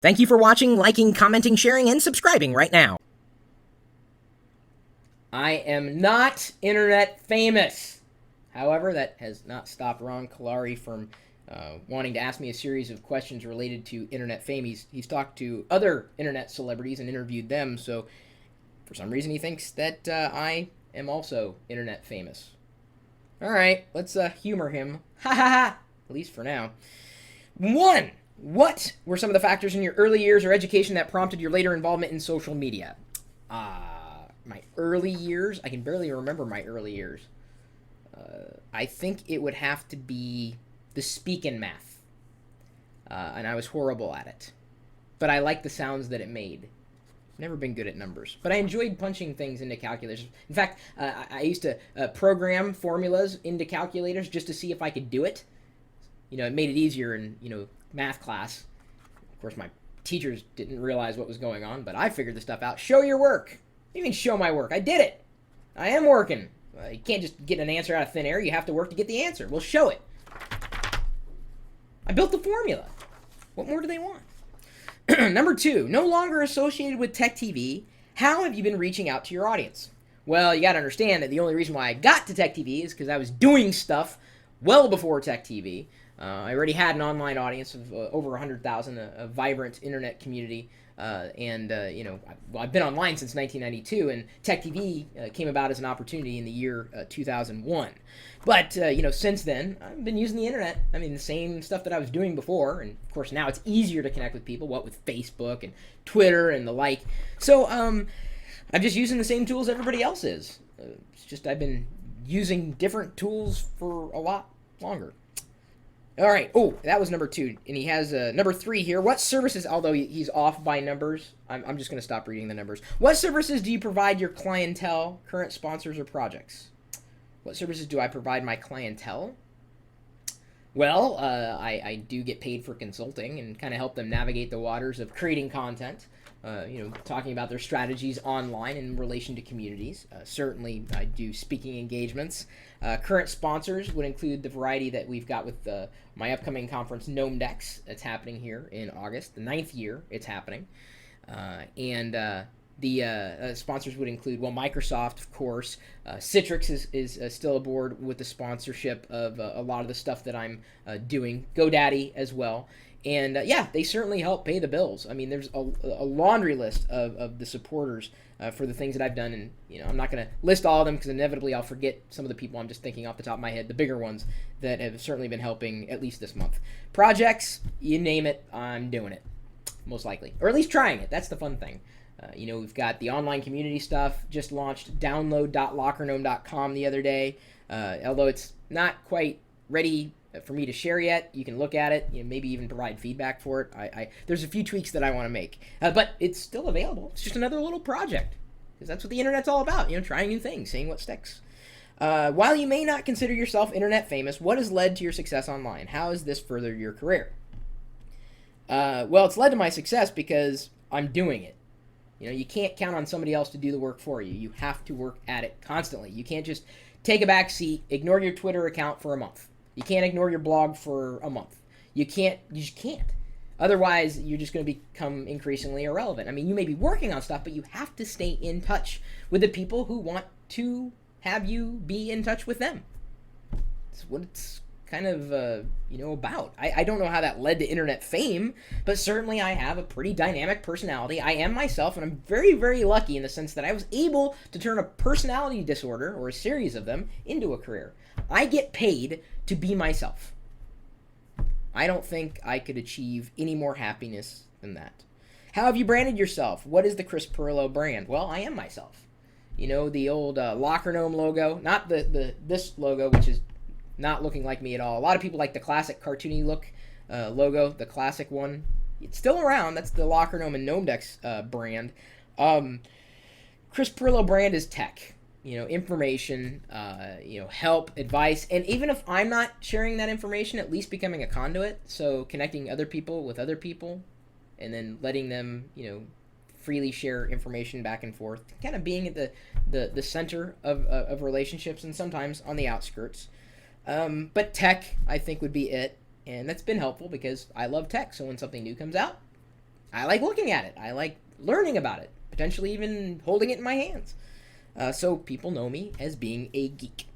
Thank you for watching, liking, commenting, sharing, and subscribing right now. I am not internet famous. However, that has not stopped Ron Kalari from wanting to ask me a series of questions related to internet fame. He's talked to other internet celebrities and interviewed them, so for some reason he thinks that I am also internet famous. Alright, let's humor him. Ha ha ha! At least for now. 1. What were some of the factors in your early years or education that prompted your later involvement in social media? My early years? I can barely remember my early years. I think it would have to be the speaking math. And I was horrible at it. But I liked the sounds that it made. Never been good at numbers. But I enjoyed punching things into calculators. In fact, I used to program formulas into calculators just to see if I could do it. It made it easier in, math class. Of course, my teachers didn't realize what was going on, but I figured the stuff out. Show your work. You mean show my work? I did it. I am working. You can't just get an answer out of thin air. You have to work to get the answer. Well, show it. I built the formula. What more do they want? Number 2, no longer associated with Tech TV, how have you been reaching out to your audience? Well, you got to understand that the only reason why I got to Tech TV is because I was doing stuff well before Tech TV. I already had an online audience of over 100,000, a vibrant internet community, I've been online since 1992, and Tech TV came about as an opportunity in the year 2001. But, since then, I've been using the internet. I mean, the same stuff that I was doing before, and of course now it's easier to connect with people, what with Facebook and Twitter and the like. So, I'm just using the same tools everybody else is. It's just I've been using different tools for a lot longer. All right. Oh, that was number 2. And he has number 3 here. What services, although he's off by numbers, I'm just going to stop reading the numbers. What services do you provide your clientele, current sponsors, or projects? What services do I provide my clientele? Well, I do get paid for consulting and kind of help them navigate the waters of creating content. Talking about their strategies online in relation to communities. Certainly, I do speaking engagements. Current sponsors would include the variety that we've got with my upcoming conference, GnomeDex. It's happening here in August, the 9th year it's happening. The sponsors would include, Microsoft, of course. Citrix is still aboard with the sponsorship of a lot of the stuff that I'm doing. GoDaddy as well. And they certainly help pay the bills. I mean, there's a laundry list of the supporters for the things that I've done. And, I'm not going to list all of them because inevitably I'll forget some of the people I'm just thinking off the top of my head, the bigger ones that have certainly been helping at least this month. Projects, you name it, I'm doing it, most likely. Or at least trying it. That's the fun thing. We've got the online community stuff, just launched download.lockergnome.com the other day. Although it's not quite ready for me to share yet, you can look at it, maybe even provide feedback for it. There's a few tweaks that I want to make, but it's still available. It's just another little project, because that's what the internet's all about, trying new things, seeing what sticks. While you may not consider yourself internet famous, what has led to your success online? How has this furthered your career? Well, it's led to my success because I'm doing it. You can't count on somebody else to do the work for you. You have to work at it constantly. You can't just take a back seat, ignore your Twitter account for a month. You can't ignore your blog for a month. You just can't. Otherwise, you're just going to become increasingly irrelevant. I mean, you may be working on stuff, but you have to stay in touch with the people who want to have you be in touch with them. That's what it's kind of, about. I don't know how that led to internet fame, but certainly I have a pretty dynamic personality. I am myself, and I'm very, very lucky in the sense that I was able to turn a personality disorder, or a series of them, into a career. I get paid to be myself. I don't think I could achieve any more happiness than that. How have you branded yourself? What is the Chris Pirillo brand? Well, I am myself. The old Locker Gnome logo, not this logo, which is not looking like me at all. A lot of people like the classic cartoony look logo, the classic one. It's still around. That's the Locker Gnome and GnomeDex brand. Chris Pirillo brand is tech. Information, help, advice, and even if I'm not sharing that information, at least becoming a conduit, so connecting other people with other people, and then letting them, freely share information back and forth, kind of being at the center of relationships, and sometimes on the outskirts. But tech, I think, would be it, and that's been helpful because I love tech, so when something new comes out, I like looking at it. I like learning about it, potentially even holding it in my hands. So people know me as being a geek.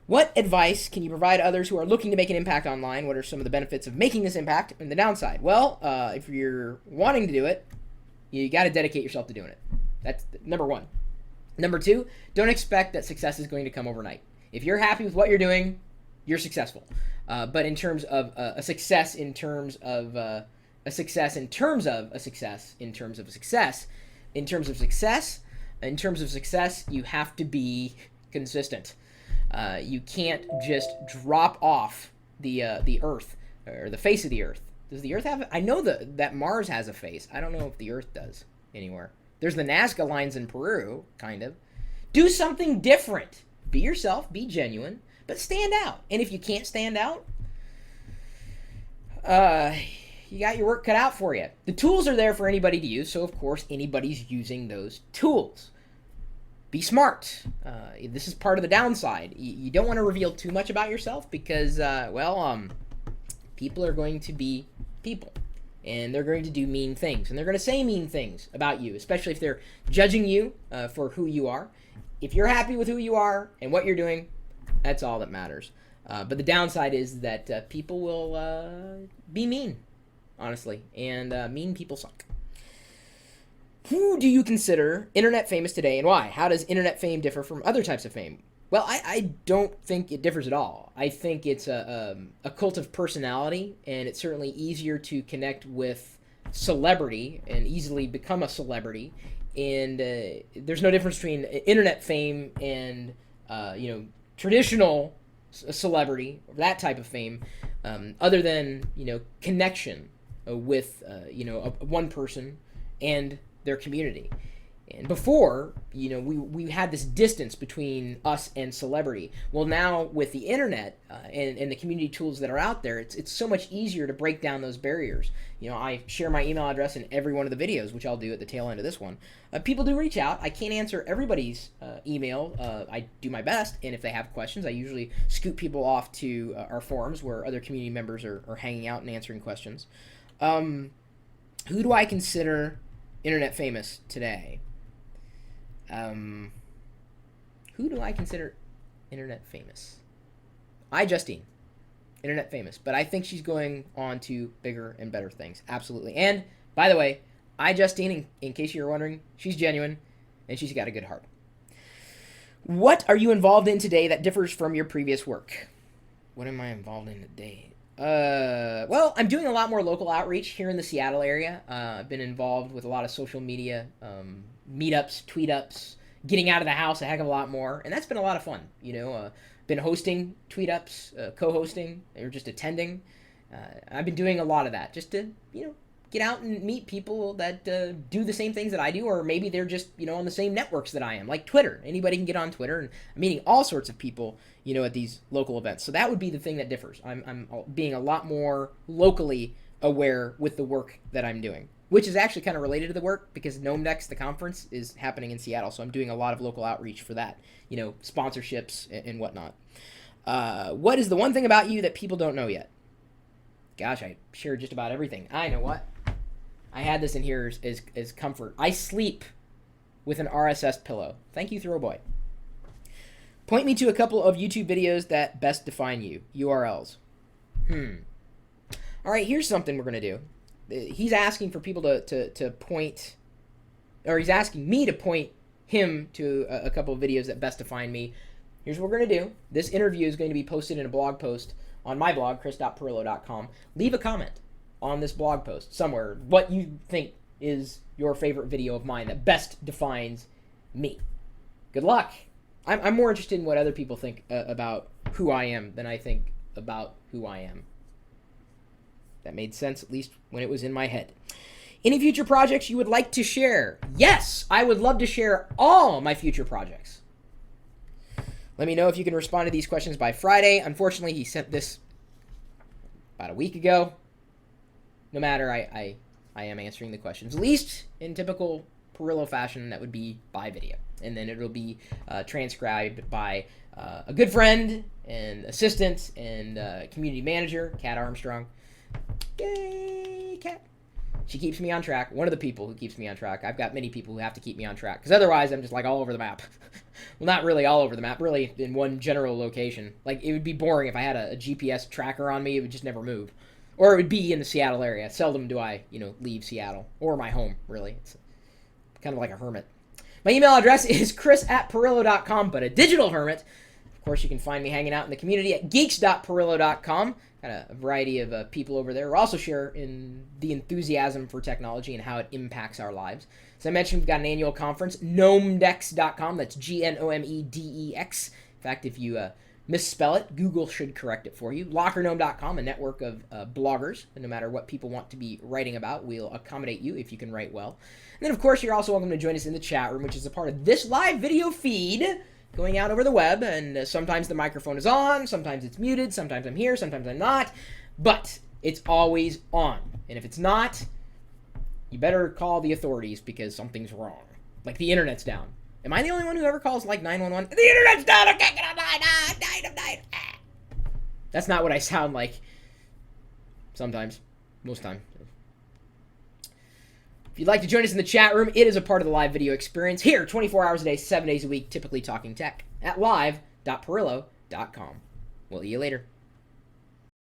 What advice can you provide others who are looking to make an impact online? What are some of the benefits of making this impact and the downside? Well, if you're wanting to do it, you got to dedicate yourself to doing it. That's number one. Number two, don't expect that success is going to come overnight. If you're happy with what you're doing, you're successful. But in terms of a success, in terms of a success, in terms of a success, in terms of success, in terms of success, in terms of success, you have to be consistent. You can't just drop off the Earth or the face of the Earth. Does the Earth have? I know that Mars has a face. I don't know if the Earth does anywhere. There's the Nazca lines in Peru, kind of. Do something different. Be yourself. Be genuine, but stand out. And if you can't stand out, you got your work cut out for you. The tools are there for anybody to use, so of course anybody's using those tools. Be smart. This is part of the downside. You don't want to reveal too much about yourself because, people are going to be people. And they're going to do mean things. And they're going to say mean things about you, especially if they're judging you for who you are. If you're happy with who you are and what you're doing, that's all that matters. But the downside is that people will be mean, honestly. And mean people suck. Who do you consider internet famous today and why? How does internet fame differ from other types of fame? Well, I don't think it differs at all. I think it's a cult of personality, and it's certainly easier to connect with celebrity and easily become a celebrity. And there's no difference between internet fame and traditional celebrity, that type of fame, other than connection with one person and their community. And before, we had this distance between us and celebrity. Well, now with the internet and the community tools that are out there, it's so much easier to break down those barriers. I share my email address in every one of the videos, which I'll do at the tail end of this one. People do reach out. I can't answer everybody's email. I do my best, and if they have questions, I usually scoot people off to our forums where other community members are hanging out and answering questions. Who do I consider internet famous today? Who do I consider internet famous? Justine, internet famous, but I think she's going on to bigger and better things. Absolutely. And by the way, Justine, in case you're wondering, she's genuine and she's got a good heart. What are you involved in today that differs from your previous work? What am I involved in today? Well, I'm doing a lot more local outreach here in the Seattle area. I've been involved with a lot of social media, meetups, tweet-ups, getting out of the house a heck of a lot more, and that's been a lot of fun. Been hosting tweet-ups, co-hosting, or just attending. I've been doing a lot of that just to, get out and meet people that do the same things that I do, or maybe they're just, on the same networks that I am, like Twitter. Anybody can get on Twitter, and I'm meeting all sorts of people, at these local events. So that would be the thing that differs. I'm being a lot more locally aware with the work that I'm doing, which is actually kind of related to the work because GnomeDex, the conference, is happening in Seattle. So I'm doing a lot of local outreach for that, sponsorships and whatnot. What is the one thing about you that people don't know yet? Gosh, I share just about everything. I know what. I had this in here as comfort. I sleep with an RSS pillow. Thank you, Throwboy. Point me to a couple of YouTube videos that best define you. URLs. All right, here's something we're going to do. He's asking for people to point, or he's asking me to point him to a couple of videos that best define me. Here's what we're going to do. This interview is going to be posted in a blog post on my blog, chris.pirillo.com. Leave a comment on this blog post somewhere what you think is your favorite video of mine that best defines me. Good luck. I'm more interested in what other people think about who I am than I think about who I am. That made sense, at least when it was in my head. Any future projects you would like to share? Yes, I would love to share all my future projects. Let me know if you can respond to these questions by Friday. Unfortunately, he sent this about a week ago. No matter, I am answering the questions. At least in typical Pirillo fashion, that would be by video. And then it'll be transcribed by a good friend and assistant and community manager, Kat Armstrong. Yay, Kat. She keeps me on track. One of the people who keeps me on track. I've got many people who have to keep me on track. Because otherwise, I'm just like all over the map. Well, not really all over the map. Really in one general location. Like, it would be boring if I had a GPS tracker on me. It would just never move. Or it would be in the Seattle area. Seldom do I, leave Seattle. Or my home, really. It's kind of like a hermit. My email address is chris@pirillo.com, but a digital hermit. Of course, you can find me hanging out in the community at geeks.pirillo.com. Got a variety of people over there who also share in the enthusiasm for technology and how it impacts our lives. As I mentioned, we've got an annual conference, gnomedex.com. That's GNOMEDEX. In fact, if you misspell it, Google should correct it for you. Lockergnome.com, a network of bloggers. And no matter what people want to be writing about, we'll accommodate you if you can write well. And then, of course, you're also welcome to join us in the chat room, which is a part of this live video feed going out over the web. And sometimes the microphone is on, sometimes it's muted, sometimes I'm here, sometimes I'm not. But it's always on. And if it's not, you better call the authorities because something's wrong. Like the internet's down. Am I the only one who ever calls like 911? The internet's down! I can't get online! I'm dying! That's not what I sound like. Sometimes. Most time. If you'd like to join us in the chat room, it is a part of the live video experience. Here, 24 hours a day, 7 days a week, typically talking tech at live.pirillo.com. We'll see you later.